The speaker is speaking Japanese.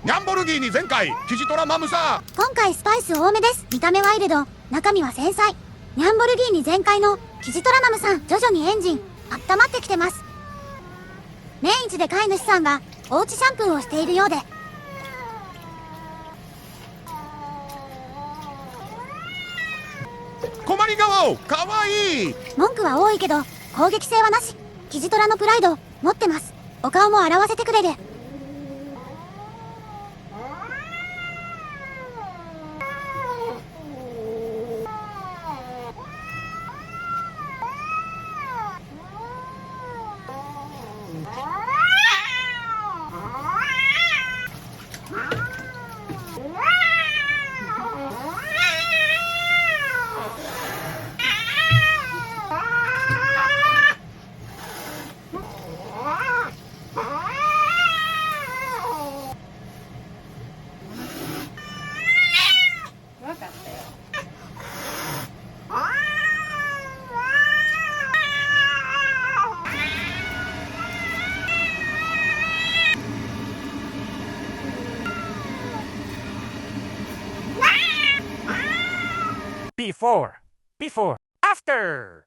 ニャンボルギーニ全開、キジトラマムさ。今回スパイス多めです。見た目ワイルド、中身は繊細。ニャンボルギーニ全開のキジトラマムさん、徐々にエンジン温まってきてます。年一で飼い主さんがおうちシャンプーをしているようで、困り顔かわいい。文句は多いけど攻撃性はなし。キジトラのプライド持ってます。お顔も洗わせてくれる。Before, after.